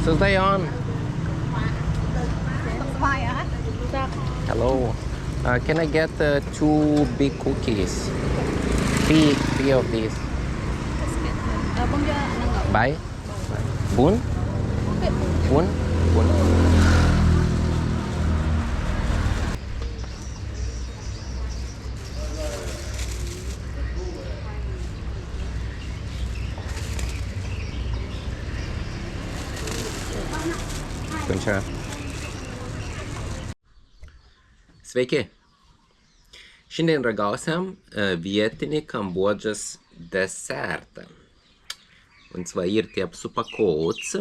Is they on? Hello. Can I get 2 big cookies? Three of these. Bye. Bun? Bun? Bun. Kunčia. Sveiki. Šiandien ragausiam vietinį Kambodžos desertą. Und zwar ir tie apsupakots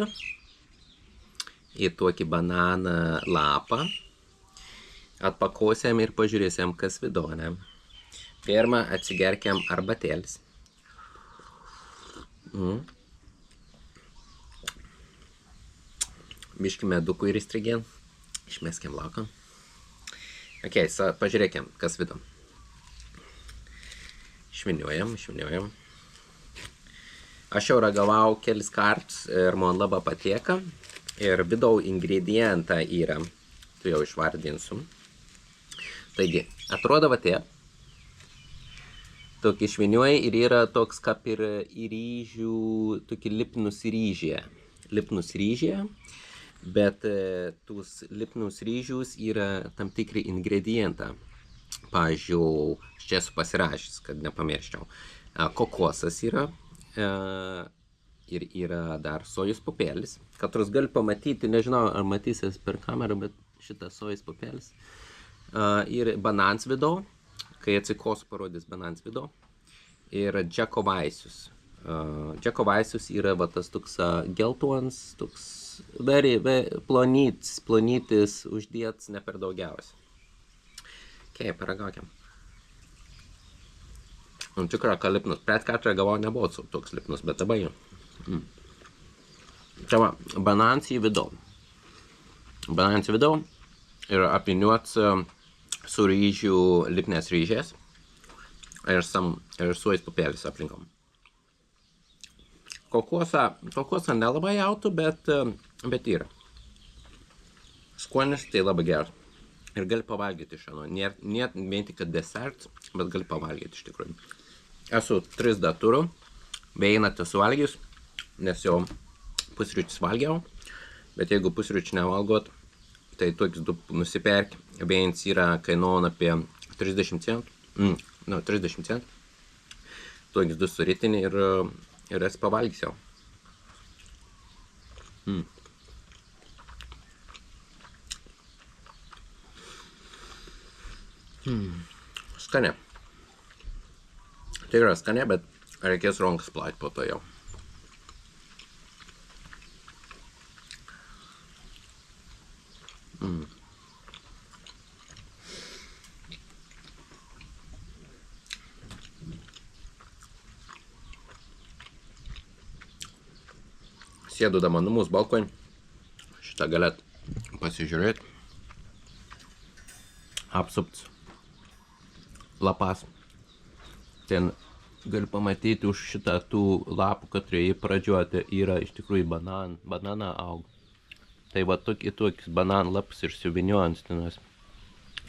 į tokį bananą lapą. Atpakuosiam ir pažiūrėsim, kas vidone. Pirma, atsigerkiam arbatėlis. Biški medukų ir įstrigien. Išmeskim lauką. Ok, pažiūrėkim, kas vidum. Išviniuojam. Aš jau ragavau kelis kartus ir man labai patieka. Ir vidau ingredientą yra. Tu jau išvardinsiu. Taigi, atrodo va taip. Tokį išviniuoja ir yra toks kaip ir ryžių, tokį lipnus ryžė. Bet tus lipnus ryžius yra tam tikri ingredientą. Pavyzdžiui, čia esu pasirašęs, kad nepamirščiau. Kokosas yra ir yra dar sojos pupėlis. Katros gali pamatyti, nežinau, ar matysis per kamerą, bet šitas sojos pupėlis. Ir banans vidau, kai atsikos parodys banans vidau. Ir džeko vaisius. Džeko vaisius yra va tas toks geltons, toks plonytis uždėts ne per daugiausiai. Ok, paragaukiam. Tikra, kad lipnus. Pret kartą ragavau nebuvo toks lipnus, bet dabar jau. Čia va, bananas į vidau. Bananas į vidau ir apiniuots su ryžių lipnės ryžės ir sojos pupėlis aplinkom. Kokosą nelabai jautų, bet yra. Skonis tai labai geras. Ir gali pavalgyti šiandien. Net vien tik desert, bet gali pavalgyti iš tikrųjų. Esu 3 turų, beeinate suvalgius, nes jau pusryčius valgiau. Bet jeigu pusryčių nevalgot, tai toks 2 nusipirk. Vienas yra kainuoja apie 30 centų. 30 centų. Toks 2 su ritinį ir esi pavalgys jau. Skania. Tikrai skania, bet reikės rankas plauti po to jau. Sėdu dabar numus balkonį. Šitą galėt pasižiūrėti. Apsupt lapas. Ten gali pamatyti už šitą tų lapų, kad pradžioje yra iš tikrųjų banana auga. Tai va toks banan lapas ir siuviniuojant tenas.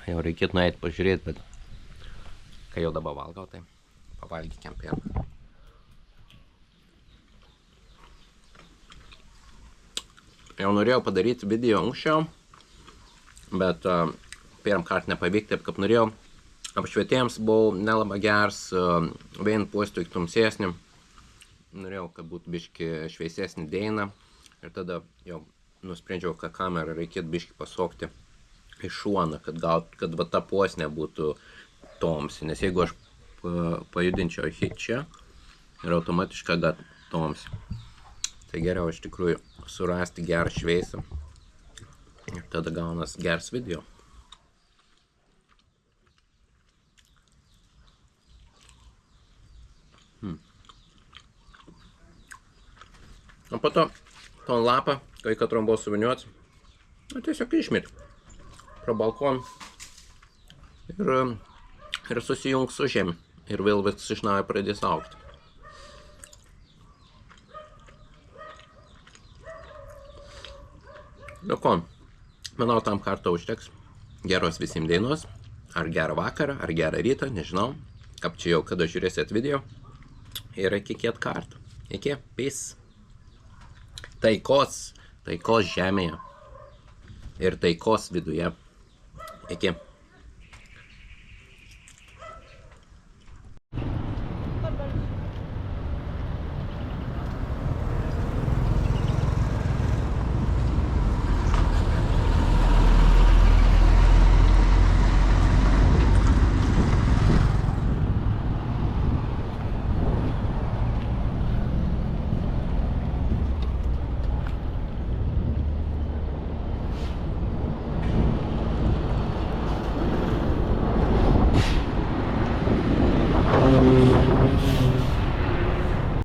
Jau reikėtų nueiti pažiūrėti, bet kai jau dabar valgau, tai pavalgykim pirmą. Jau norėjau padaryti video anksčiau, bet pirmą kartą nepavykti, taip kaip norėjau. Apšvietėjams buvo nelabai geras, vien puostiuk tamsesnį. Norėjau, kad būtų biški šviesesnį dėiną. Ir tada jau nusprendžiau, kad kamerą reikėtų biški pasukti į šoną, kad va ta puosnė būtų tamsi. Nes jeigu aš pajudinčiau čia, ir automatiškai tamsi. Tai geriau iš tikrųjų surasti gerą šviesą ir tada gaunas geras video. O po to ton lapą, kai katrom buvo suviniuots, tiesiog išmeti pro balkoną ir susijungs su žemė ir vėl viskas iš naujo pradės augti. Nu ko, manau, tam kartą užteks. Geros visiems dienos, ar gerą vakarą, ar gerą rytą, nežinau. Kaip čia jau kada žiūrėsit video. Ir iki kiek kartų. Iki, peace. Taikos žemėje. Ir taikos viduje. Iki.